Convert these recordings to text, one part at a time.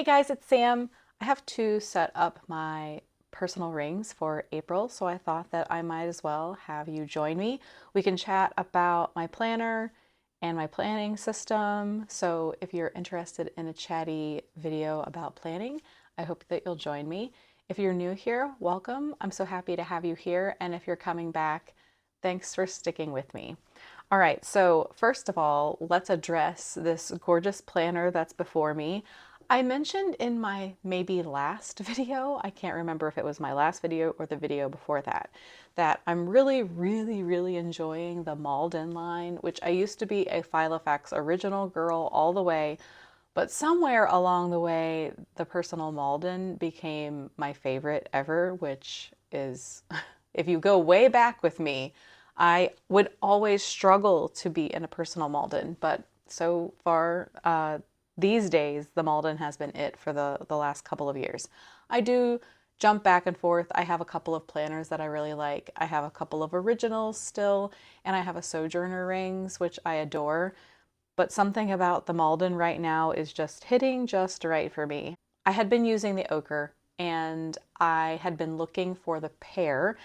Hey guys, it's Sam. I have to set up my personal rings for April, so I thought that I might as well have you join me. We can chat about my planner and my planning system. So if you're interested in a chatty video about planning, I hope that you'll join me. If you're new here, welcome. I'm so happy to have you here. And if you're coming back, thanks for sticking with me. All right, so first of all, let's address this gorgeous planner that's before me. I mentioned in my maybe last video, I can't remember if it was my last video or the video before that, that I'm really enjoying the Malden line, which I used to be a Filofax original girl all the way, but somewhere along the way, the personal Malden became my favorite ever, which is, if you go way back with me, I would always struggle to be in a personal Malden, but so far, these days, the Malden has been it for the last couple of years. I do jump back and forth. I have a couple of planners that I really like. I have a couple of originals still, and I have a Sojourner rings, which I adore. But something about the Malden right now is just hitting just right for me. I had been using the ochre and I had been looking for the pear.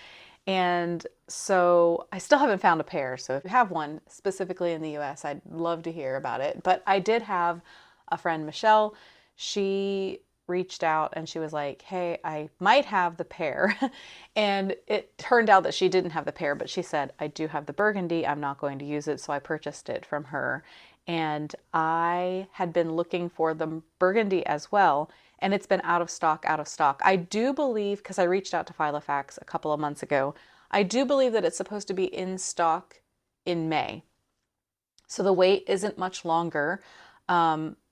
And so I still haven't found a pear. So if you have one specifically in the US, I'd love to hear about it. But I did have a friend, Michelle. She reached out and she was like, hey, I might have the pear. And it turned out that she didn't have the pear, but she said, I do have the burgundy. I'm not going to use it. So I purchased it from her. And I had been looking for the burgundy as well. And it's been out of stock, out of stock. I do believe, because I reached out to Filofax a couple of months ago, I do believe that it's supposed to be in stock in May. So the wait isn't much longer.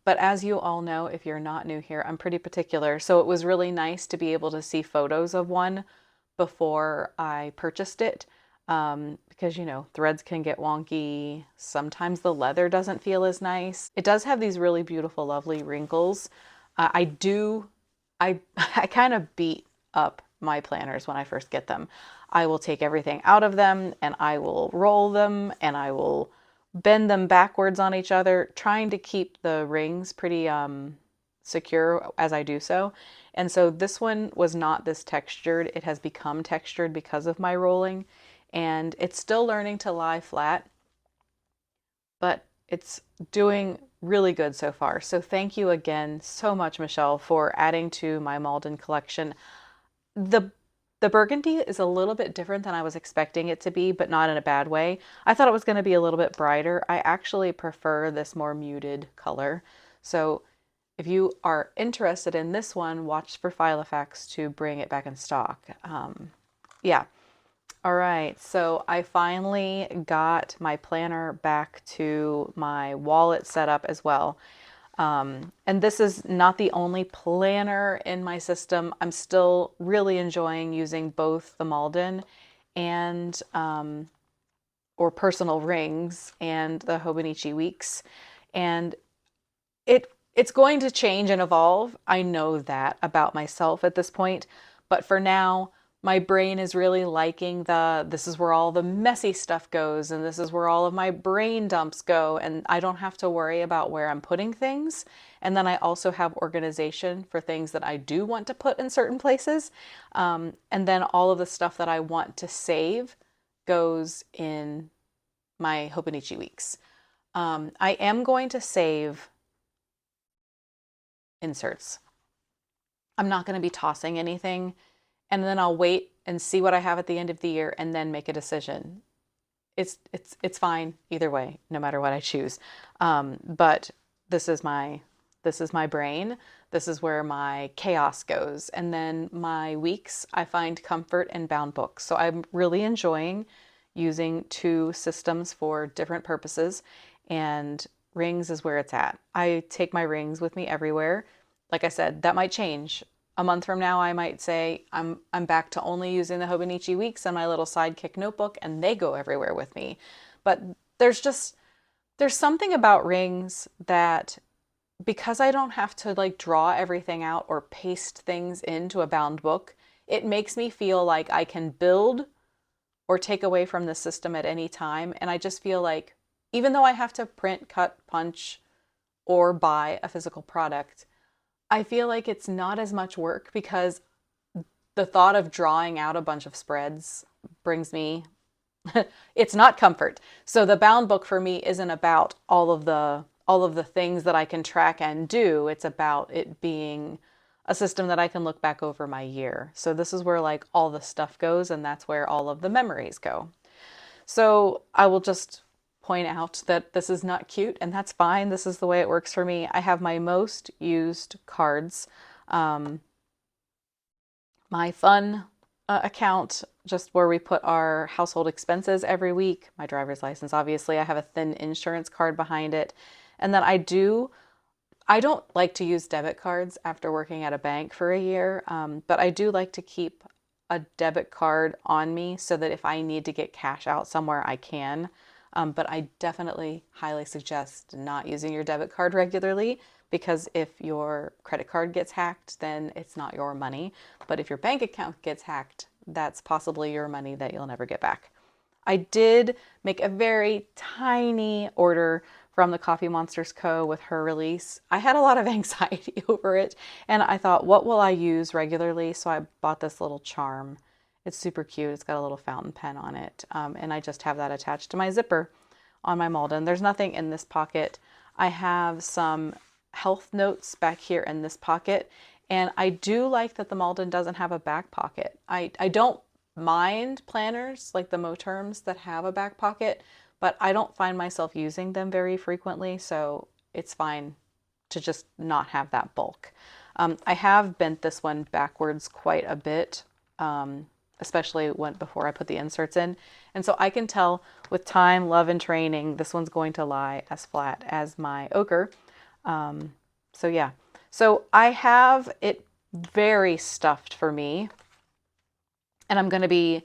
But as you all know, if you're not new here, I'm pretty particular. So it was really nice to be able to see photos of one before I purchased it. Because, you know, threads can get wonky. Sometimes the leather doesn't feel as nice. It does have these really beautiful, lovely wrinkles. I do, I, I kind of beat up my planners when I first get them. I will take everything out of them and I will roll them and I will bend them backwards on each other, trying to keep the rings pretty secure as I do so. And so this one was not this textured. It has become textured because of my rolling, and it's still learning to lie flat, but it's doing really good so far. So thank you again so much, Michelle, for adding to my Malden collection. The the burgundy is a little bit different than I was expecting it to be, but not in a bad way. I thought it was going to be a little bit brighter. I actually prefer this more muted color. So if you are interested in this one, watch for Filofax to bring it back in stock. Yeah. All right. So I finally got my planner back to my wallet setup as well. And this is not the only planner in my system. I'm still really enjoying using both the Malden and or personal rings and the Hobonichi Weeks. And it's going to change and evolve. I know that about myself at this point, but for now, my brain is really liking this is where all the messy stuff goes and this is where all of my brain dumps go and I don't have to worry about where I'm putting things. And then I also have organization for things that I do want to put in certain places. And then all of the stuff that I want to save goes in my Hobonichi Weeks. I am going to save inserts. I'm not going to be tossing anything, and then I'll wait and see what I have at the end of the year and then make a decision. It's fine either way, no matter what I choose. But this is my brain. This is where my chaos goes. And then my weeks, I find comfort in bound books. So I'm really enjoying using two systems for different purposes, and rings is where it's at. I take my rings with me everywhere. Like I said, that might change. A month from now, I might say I'm back to only using the Hobonichi Weeks and my little sidekick notebook, and they go everywhere with me. But there's just there's something about rings that, because I don't have to like draw everything out or paste things into a bound book, it makes me feel like I can build or take away from the system at any time. And I just feel like even though I have to print, cut, punch, or buy a physical product, I feel like it's not as much work because the thought of drawing out a bunch of spreads brings me it's not comfort. So the bound book for me isn't about all of the things that I can track and do. It's about it being a system that I can look back over my year. So this is where like all the stuff goes, and that's where all of the memories go. So I will just point out that this is not cute, and that's fine. This is the way it works for me. I have my most used cards. Um, my fun account, just where we put our household expenses every week, my driver's license, obviously. I have a thin insurance card behind it. And then I don't like to use debit cards after working at a bank for a year, but I do like to keep a debit card on me so that if I need to get cash out somewhere, I can. But I definitely highly suggest not using your debit card regularly because if your credit card gets hacked, then it's not your money. But if your bank account gets hacked, that's possibly your money that you'll never get back. I did make a very tiny order from the Coffee Monsters Co. with her release. I had a lot of anxiety over it, and I thought, what will I use regularly? So I bought this little charm. It's super cute. It's got a little fountain pen on it, and I just have that attached to my zipper on my Malden. There's nothing in this pocket. I have some health notes back here in this pocket, and I do like that the Malden doesn't have a back pocket. I don't mind planners like the Moterms that have a back pocket, but I don't find myself using them very frequently, so it's fine to just not have that bulk. I have bent this one backwards quite a bit, especially before I put the inserts in. And so I can tell with time, love, and training, this one's going to lie as flat as my ochre. So yeah, so I have it very stuffed for me, and I'm going to be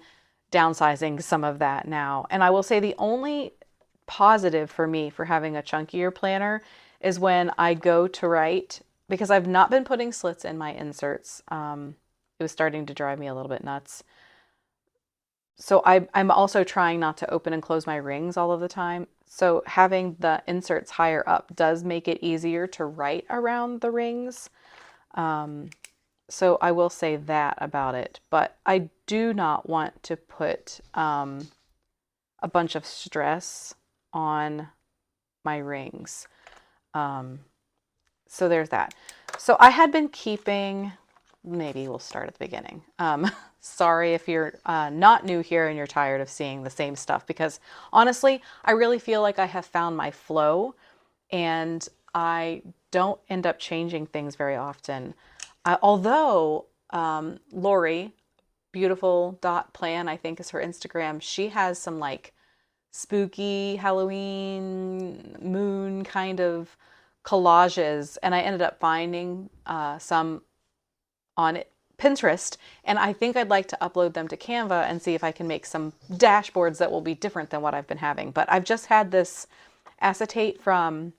downsizing some of that now. And I will say the only positive for me for having a chunkier planner is when I go to write, because I've not been putting slits in my inserts. It was starting to drive me a little bit nuts. So I'm also trying not to open and close my rings all of the time. So having the inserts higher up does make it easier to write around the rings. So I will say that about it. But I do not want to put a bunch of stress on my rings. So there's that. So I had been keeping, maybe we'll start at the beginning. Sorry if you're not new here and you're tired of seeing the same stuff, because honestly, I really feel like I have found my flow and I don't end up changing things very often. Although Lori, beautiful dot plan, I think is her Instagram, she has some like spooky Halloween moon kind of collages, and I ended up finding some on Pinterest, and I think I'd like to upload them to Canva and see if I can make some dashboards that will be different than what I've been having. But I've just had this acetate from,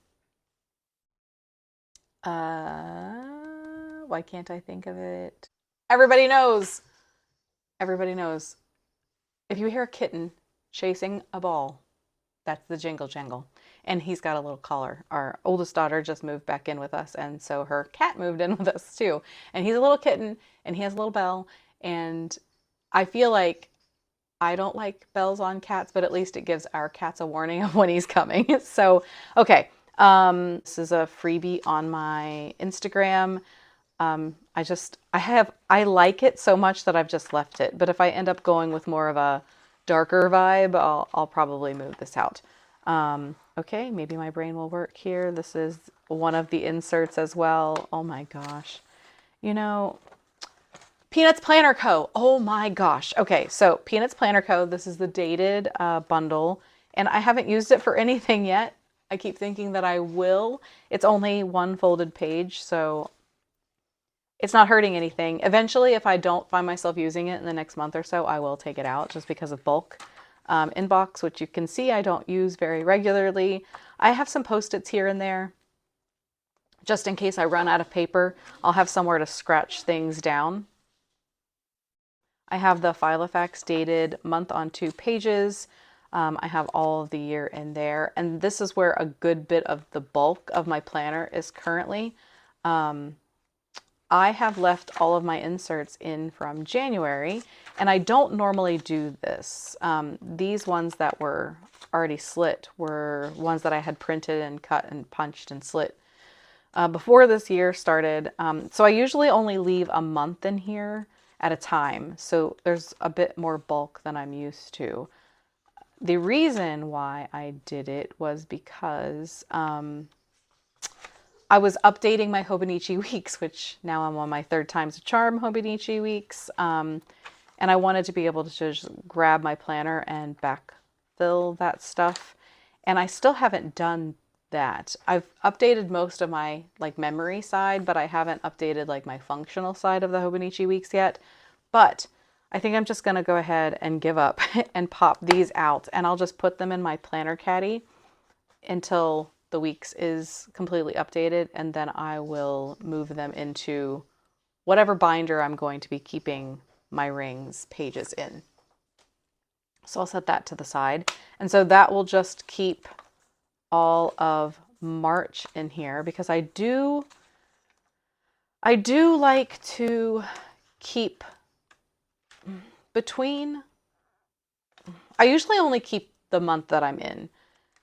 why can't I think of it? Everybody knows. Everybody knows. If you hear a kitten chasing a ball, that's the Jingle Jangle. And he's got a little collar. Our oldest daughter just moved back in with us, and so her cat moved in with us too. And he's a little kitten, and he has a little bell. And I feel like I don't like bells on cats, but at least it gives our cats a warning of when he's coming. So, okay. This is a freebie on my Instagram. I like it so much that I've just left it. But if I end up going with more of a darker vibe, I'll probably move this out. Okay, maybe my brain will work here. This is one of the inserts as well. Oh my gosh. You know, Peanuts Planner Co. Oh my gosh. Okay, so Peanuts Planner Co. This is the dated bundle, and I haven't used it for anything yet. I keep thinking that I will. It's only one folded page, so it's not hurting anything. Eventually, if I don't find myself using it in the next month or so, I will take it out just because of bulk. Inbox, which you can see I don't use very regularly. I have some Post-its here and there. Just in case I run out of paper, I'll have somewhere to scratch things down. I have the Filofax dated month on 2 pages. I have all of the year in there. And this is where a good bit of the bulk of my planner is currently. I have left all of my inserts in from January, and I don't normally do this. These ones that were already slit were ones that I had printed and cut and punched and slit before this year started. So I usually only leave a month in here at a time, so there's a bit more bulk than I'm used to. The reason why I did it was because I was updating my Hobonichi weeks, which now I'm on my third times a charm Hobonichi weeks. And I wanted to be able to just grab my planner and backfill that stuff. And I still haven't done that. I've updated most of my like memory side, but I haven't updated like my functional side of the Hobonichi weeks yet. But I think I'm just going to go ahead and give up and pop these out, and I'll just put them in my planner caddy until the weeks is completely updated, and then I will move them into whatever binder I'm going to be keeping my rings pages in. So I'll set that to the side. And so that will just keep all of March in here, because I do like to keep between, I usually only keep the month that I'm in.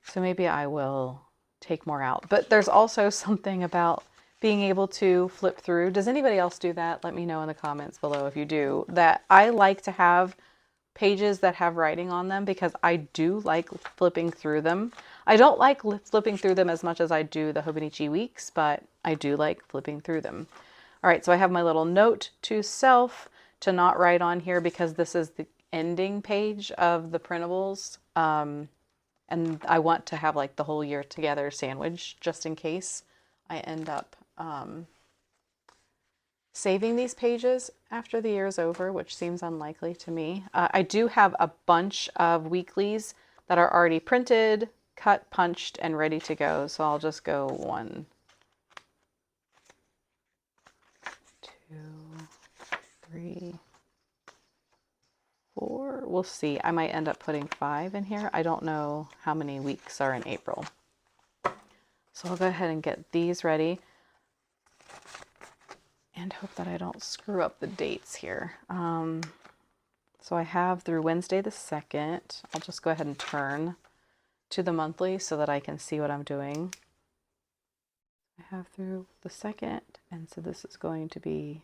So maybe I will take more out. But there's also something about being able to flip through. Does anybody else do that? Let me know in the comments below if you do. That I like to have pages that have writing on them, because I do like flipping through them. I don't like flipping through them as much as I do the Hobonichi weeks, but I do like flipping through them. All right, so I have my little note to self to not write on here, because this is the ending page of the printables. And I want to have like the whole year together sandwich, just in case I end up saving these pages after the year is over, which seems unlikely to me. I do have a bunch of weeklies that are already printed, cut, punched, and ready to go. So I'll just go 1, 2, 3, 4. We'll see. I might end up putting 5 in here. I don't know how many weeks are in April. So I'll go ahead and get these ready and hope that I don't screw up the dates here. So I have through Wednesday the 2nd. I'll just go ahead and turn to the monthly so that I can see what I'm doing. I have through the 2nd, and so this is going to be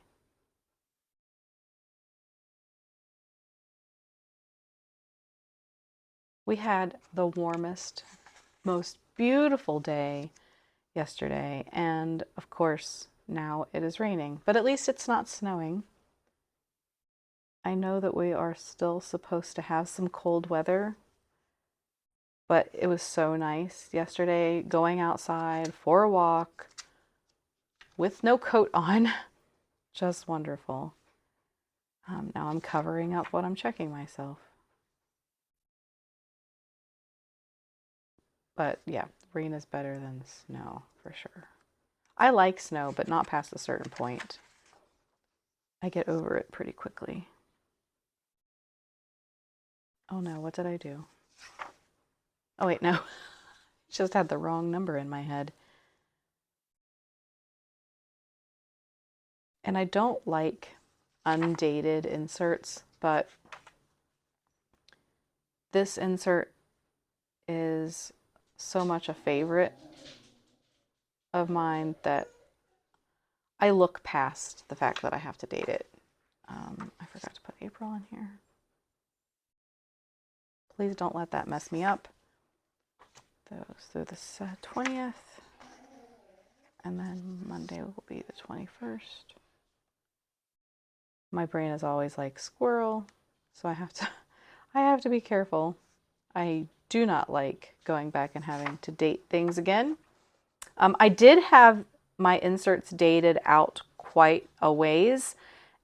we had the warmest, most beautiful day yesterday, and of course now it is raining, but at least it's not snowing. I know that we are still supposed to have some cold weather, but it was so nice yesterday going outside for a walk with no coat on. Just wonderful. Now I'm covering up what I'm checking myself. But yeah, rain is better than snow for sure. I like snow, but not past a certain point. I get over it pretty quickly. Oh no, what did I do? Oh wait, no. Just had the wrong number in my head. And I don't like undated inserts, but this insert is so much a favorite of mine that I look past the fact that I have to date it. I forgot to put April in here. Please don't let that mess me up. Those through the 20th, and then Monday will be the 21st. My brain is always like squirrel, so I have to be careful. I do not like going back and having to date things again. I did have my inserts dated out quite a ways,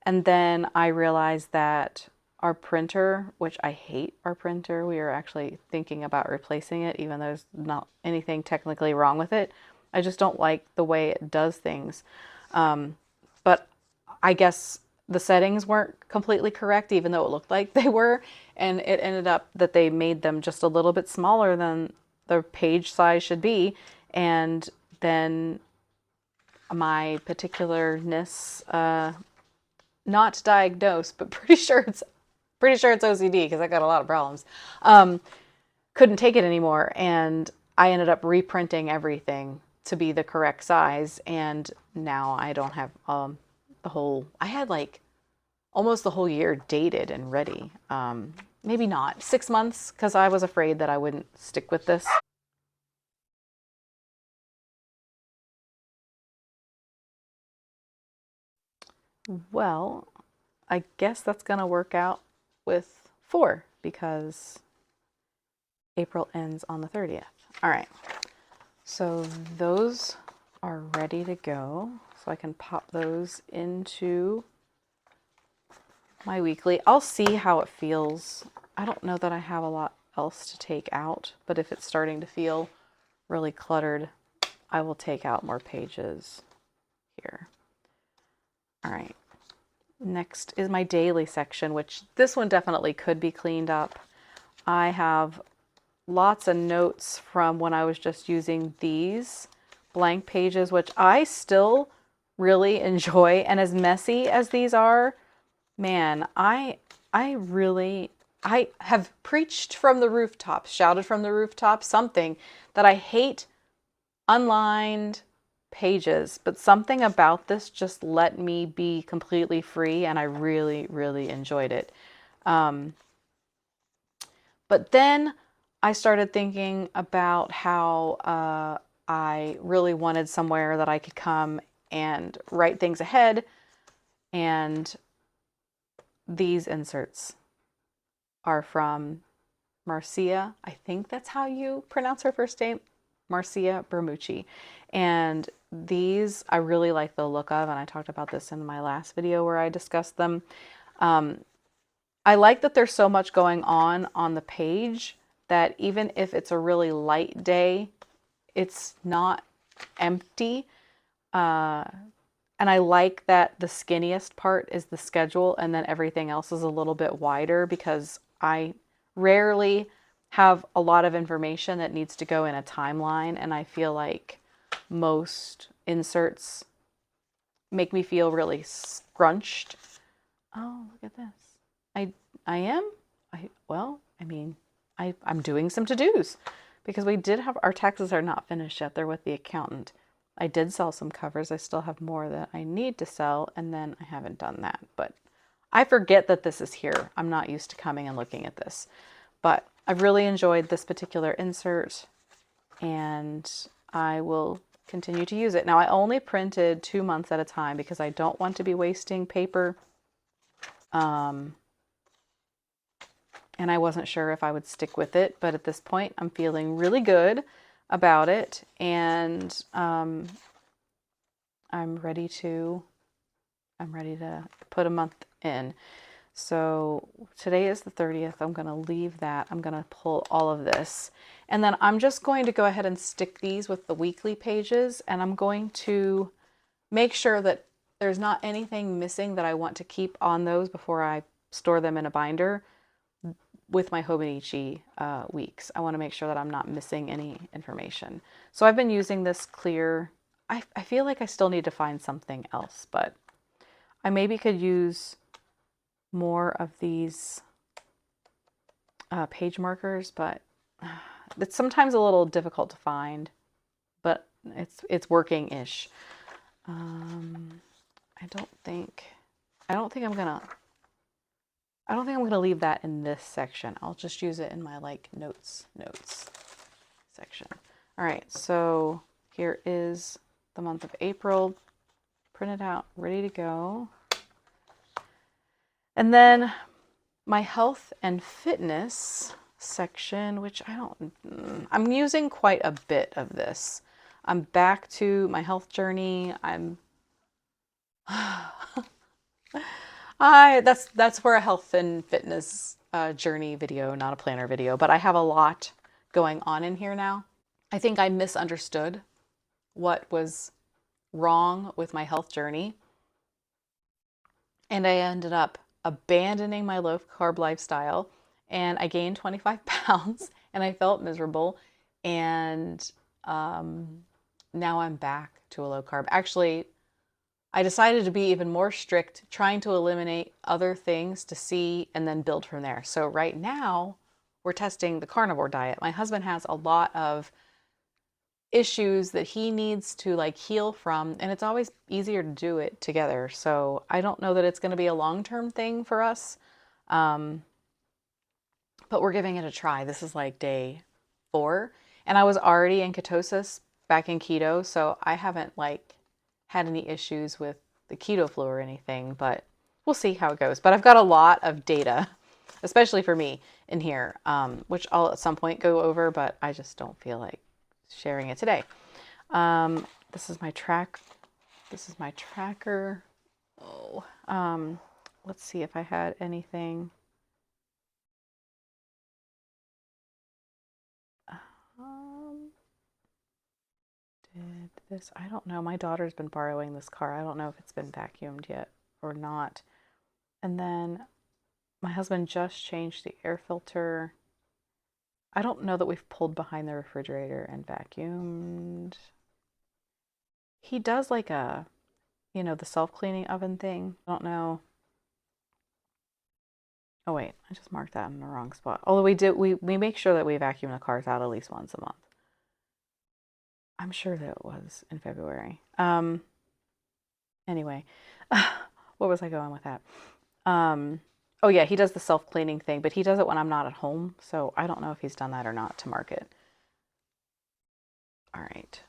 and then I realized that our printer, which I hate our printer, we are actually thinking about replacing it, even though there's not anything technically wrong with it. I just don't like the way it does things. But I guess the settings weren't completely correct, even though it looked like they were, and it ended up that they made them just a little bit smaller than the page size should be, and then my particularness, not diagnosed, but pretty sure it's OCD because I got a lot of problems. Couldn't take it anymore, and I ended up reprinting everything to be the correct size, and now I don't have the whole. I had like almost the whole year dated and ready. Maybe not 6 months because I was afraid that I wouldn't stick with this. Well, I guess that's going to work out with 4 because April ends on the 30th. All right. So those are ready to go. So I can pop those into my weekly. I'll see how it feels. I don't know that I have a lot else to take out, but if it's starting to feel really cluttered, I will take out more pages here. All right. Next is my daily section, which this one definitely could be cleaned up. I have lots of notes from when I was just using these blank pages, which I still really enjoy. And as messy as these are, man, I have preached from the rooftops, shouted from the rooftops, something that I hate unlined pages, but something about this just let me be completely free, and I really, really enjoyed it. But then I started thinking about how I really wanted somewhere that I could come and write things ahead, and these inserts are from Marcia. I think that's how you pronounce her first name, Marcia Bermucci. And these I really like the look of, and I talked about this in my last video where I discussed them. I like that there's so much going on the page that even if it's a really light day, it's not empty. And I like that the skinniest part is the schedule and then everything else is a little bit wider because I rarely have a lot of information that needs to go in a timeline, and I feel like most inserts make me feel really scrunched. Oh, look at this. I am? I'm doing some to-dos because we did have, our taxes are not finished yet. They're with the accountant. I did sell some covers. I still have more that I need to sell, and then I haven't done that. But I forget that this is here. I'm not used to coming and looking at this. But I've really enjoyed this particular insert, and I will continue to use it. Now, I only printed 2 months at a time because I don't want to be wasting paper. And I wasn't sure if I would stick with it, but at this point I'm feeling really good about it, and I'm ready to put a month in. So today is the 30th. I'm going to leave that. I'm going to pull all of this, and then I'm just going to go ahead and stick these with the weekly pages, and I'm going to make sure that there's not anything missing that I want to keep on those before I store them in a binder with my Hobonichi weeks. I want to make sure that I'm not missing any information. So I've been using this clear. I feel like I still need to find something else, but I maybe could use more of these page markers, but it's sometimes a little difficult to find, but it's working-ish. I don't think I'm gonna leave that in this section. I'll just use it in my like notes section. All right, so here is the month of April, printed out, ready to go. And then my health and fitness section, which I'm using quite a bit of this. I'm back to my health journey. That's for a health and fitness journey video, not a planner video, but I have a lot going on in here now. I think I misunderstood what was wrong with my health journey, and I ended up abandoning my low carb lifestyle, and I gained 25 pounds and I felt miserable, and now I'm back to a low carb. Actually, I decided to be even more strict, trying to eliminate other things to see and then build from there. So right now, we're testing the carnivore diet. My husband has a lot of issues that he needs to like heal from, and it's always easier to do it together. So I don't know that it's going to be a long-term thing for us. Um, but we're giving it a try. This is like day 4, and I was already in ketosis back in keto, so I haven't like had any issues with the keto flu or anything, but we'll see how it goes. But I've got a lot of data, especially for me in here, which I'll at some point go over, but I just don't feel like sharing it today. This is my track. This is my tracker. Oh, let's see if I had anything. Did this? I don't know. My daughter's been borrowing this car. I don't know if it's been vacuumed yet or not. And then my husband just changed the air filter. I don't know that we've pulled behind the refrigerator and vacuumed. He does like a, the self-cleaning oven thing. I don't know. Oh wait, I just marked that in the wrong spot. Although we make sure that we vacuum the cars out at least once a month. I'm sure that it was in February. Anyway, what was I going with that? Oh yeah, he does the self-cleaning thing, but he does it when I'm not at home, so I don't know if he's done that or not to market. All right.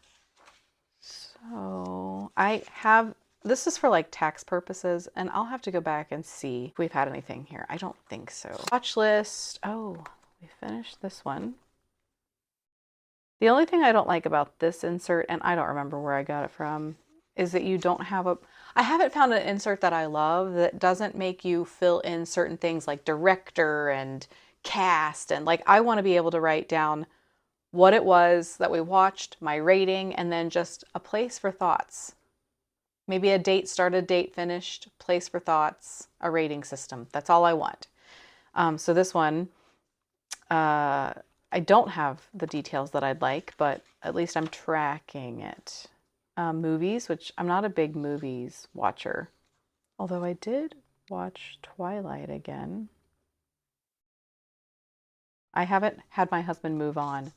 So I have, this is for like tax purposes, and I'll have to go back and see if we've had anything here. I don't think so. Watch list. Oh, we finished this one. The only thing I don't like about this insert, and I don't remember where I got it from, is that you don't have I haven't found an insert that I love that doesn't make you fill in certain things like director and cast. And like, I want to be able to write down what it was that we watched, my rating, and then just a place for thoughts. Maybe a date started, date finished, place for thoughts, a rating system. That's all I want. So this one, I don't have the details that I'd like, but at least I'm tracking it. Movies, which I'm not a big movies watcher, although I did watch Twilight again. I haven't had my husband move on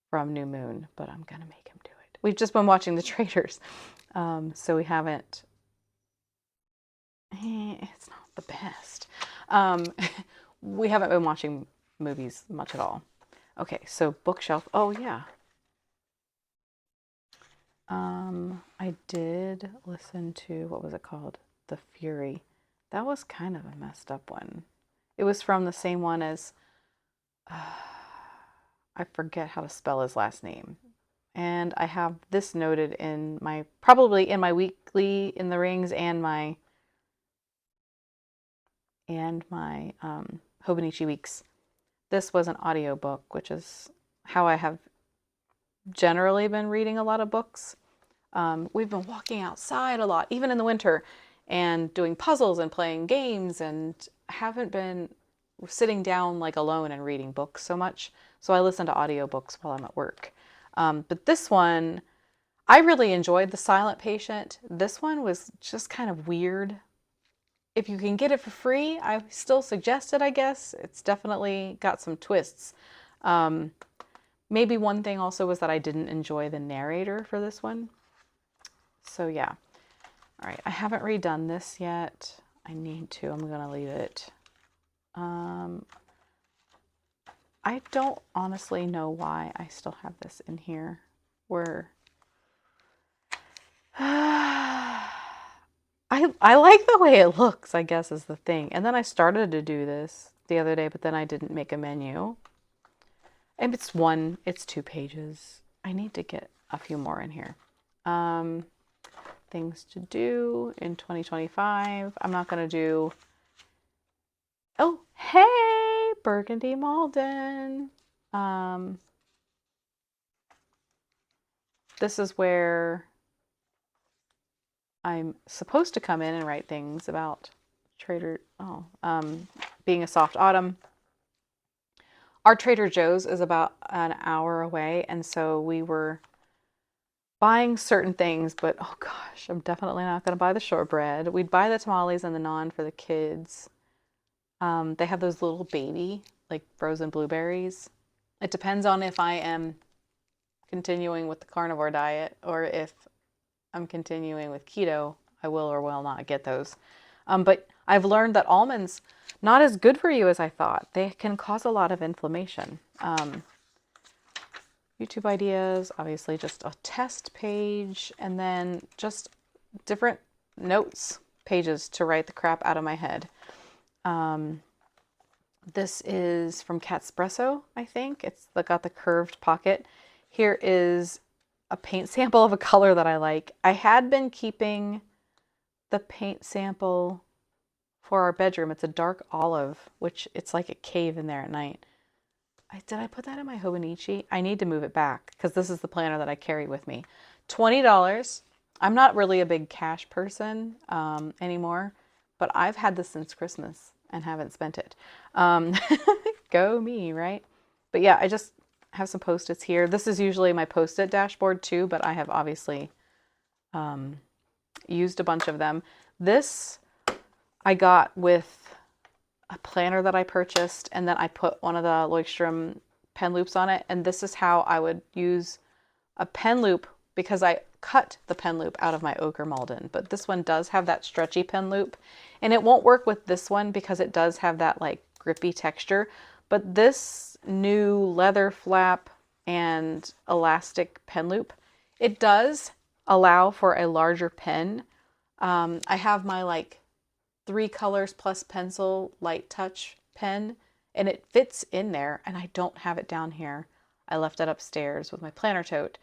from New Moon, but I'm gonna make him do it. We've just been watching The Traitors, so we haven't. It's not the best. We haven't been watching movies much at all. Okay, so bookshelf. Oh yeah. I did listen to, what was it called? The Fury. That was kind of a messed up one. It was from the same one as, I forget how to spell his last name. And I have this noted in my, probably in my weekly in the rings and my Hobonichi weeks. This was an audiobook, which is how I have generally been reading a lot of books. We've been walking outside a lot, even in the winter, and doing puzzles and playing games, and haven't been sitting down like alone and reading books so much. So I listen to audiobooks while I'm at work. But this one, I really enjoyed The Silent Patient. This one was just kind of weird. If you can get it for free, I still suggest it, I guess. It's definitely got some twists. Maybe one thing also was that I didn't enjoy the narrator for this one. So yeah. All right, I haven't redone this yet. I need to. I'm going to leave it. I don't honestly know why I still have this in here. Where I like the way it looks, I guess is the thing. And then I started to do this the other day, but then I didn't make a menu. And it's 2 pages. I need to get a few more in here. Things to do in 2025. I'm not going to do, oh, hey, Burgundy Malden. This is where I'm supposed to come in and write things about being a soft autumn. Our Trader Joe's is about an hour away, and so we were buying certain things, but oh gosh, I'm definitely not going to buy the shortbread. We'd buy the tamales and the naan for the kids. They have those little baby, like frozen blueberries. It depends on if I am continuing with the carnivore diet or if I'm continuing with keto. I will or will not get those. But I've learned that almonds not as good for you as I thought. They can cause a lot of inflammation. YouTube ideas, obviously just a test page, and then just different notes pages to write the crap out of my head. This is from Catspresso, I think. It's got the curved pocket. Here is a paint sample of a color that I like. I had been keeping the paint sample for our bedroom. It's a dark olive, which it's like a cave in there at night. Did I put that in my Hobonichi? I need to move it back because this is the planner that I carry with me. $20. I'm not really a big cash person anymore, but I've had this since Christmas and haven't spent it. Go me, right? But yeah, I just have some Post-its here. This is usually my Post-it dashboard too, but I have obviously used a bunch of them. This I got with a planner that I purchased, and then I put one of the Leuchtturm pen loops on it. And this is how I would use a pen loop because I cut the pen loop out of my Ochre Malden. But this one does have that stretchy pen loop, and it won't work with this one because it does have that like grippy texture. But this new leather flap and elastic pen loop, it does allow for a larger pen. I have my like 3 colors plus pencil light touch pen, and it fits in there, and I don't have it down here. I left it upstairs with my planner tote.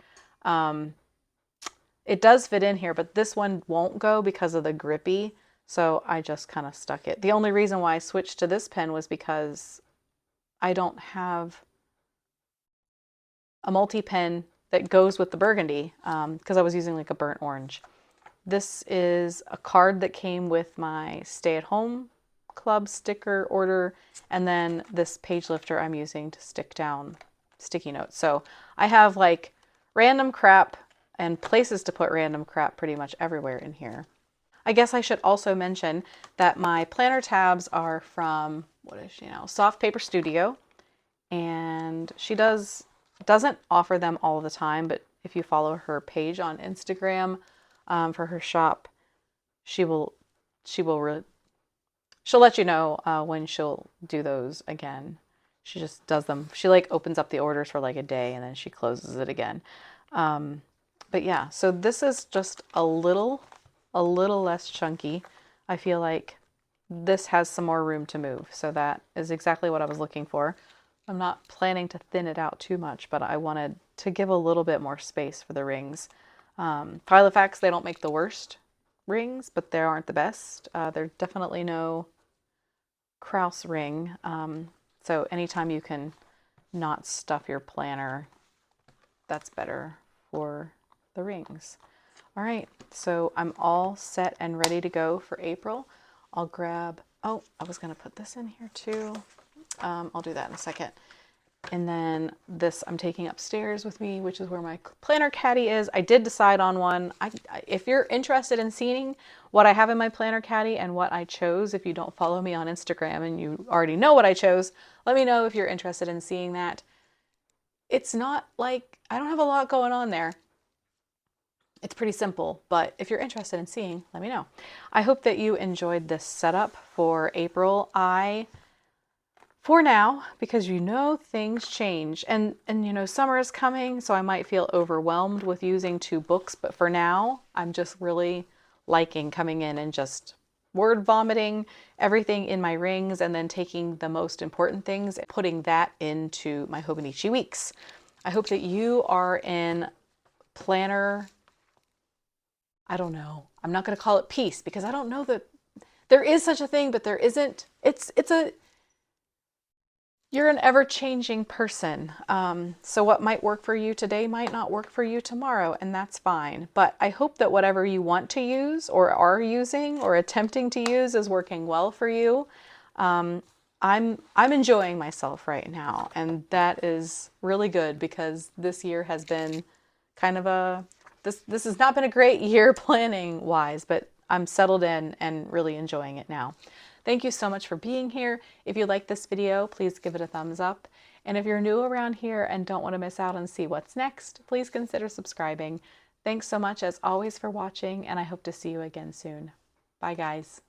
It does fit in here, but this one won't go because of the grippy, so I just kind of stuck it. The only reason why I switched to this pen was because I don't have a multi-pen that goes with the burgundy because I was using like a burnt orange. This is a card that came with my stay-at-home club sticker order, and then this page lifter I'm using to stick down sticky notes. So I have like random crap and places to put random crap pretty much everywhere in here. I guess I should also mention that my planner tabs are from, what is she now? Soft Paper Studio, and she doesn't offer them all the time, but if you follow her page on Instagram, for her shop, she'll let you know when she'll do those again. She just does them. She like opens up the orders for like a day and then she closes it again. But yeah, so this is just a little less chunky. I feel like this has some more room to move, so that is exactly what I was looking for. I'm not planning to thin it out too much, but I wanted to give a little bit more space for the rings. Filofax, they don't make the worst rings, but they aren't the best. They're definitely no Krause ring. So anytime you can not stuff your planner, that's better for the rings. All right, so I'm all set and ready to go for April. I'll grab, oh, I was gonna put this in here too. I'll do that in a second. And then this I'm taking upstairs with me, which is where my planner caddy is. I did decide on one. If you're interested in seeing what I have in my planner caddy and what I chose, if you don't follow me on Instagram and you already know what I chose, let me know if you're interested in seeing that. It's not like, I don't have a lot going on there. It's pretty simple, but if you're interested in seeing, let me know. I hope that you enjoyed this setup for April. For now, because you know things change, and you know summer is coming, so I might feel overwhelmed with using 2 books, but for now I'm just really liking coming in and just word vomiting everything in my rings and then taking the most important things and putting that into my Hobonichi weeks. I hope that you are in planner, I don't know, I'm not going to call it peace because I don't know that there is such a thing, but there isn't. You're an ever-changing person. So what might work for you today might not work for you tomorrow, and that's fine. But I hope that whatever you want to use or are using or attempting to use is working well for you. I'm enjoying myself right now, and that is really good because this year has been kind of a this has not been a great year planning wise, but I'm settled in and really enjoying it now. Thank you so much for being here. If you like this video, please give it a thumbs up. And if you're new around here and don't want to miss out and see what's next, please consider subscribing. Thanks so much as always for watching, and I hope to see you again soon. Bye guys.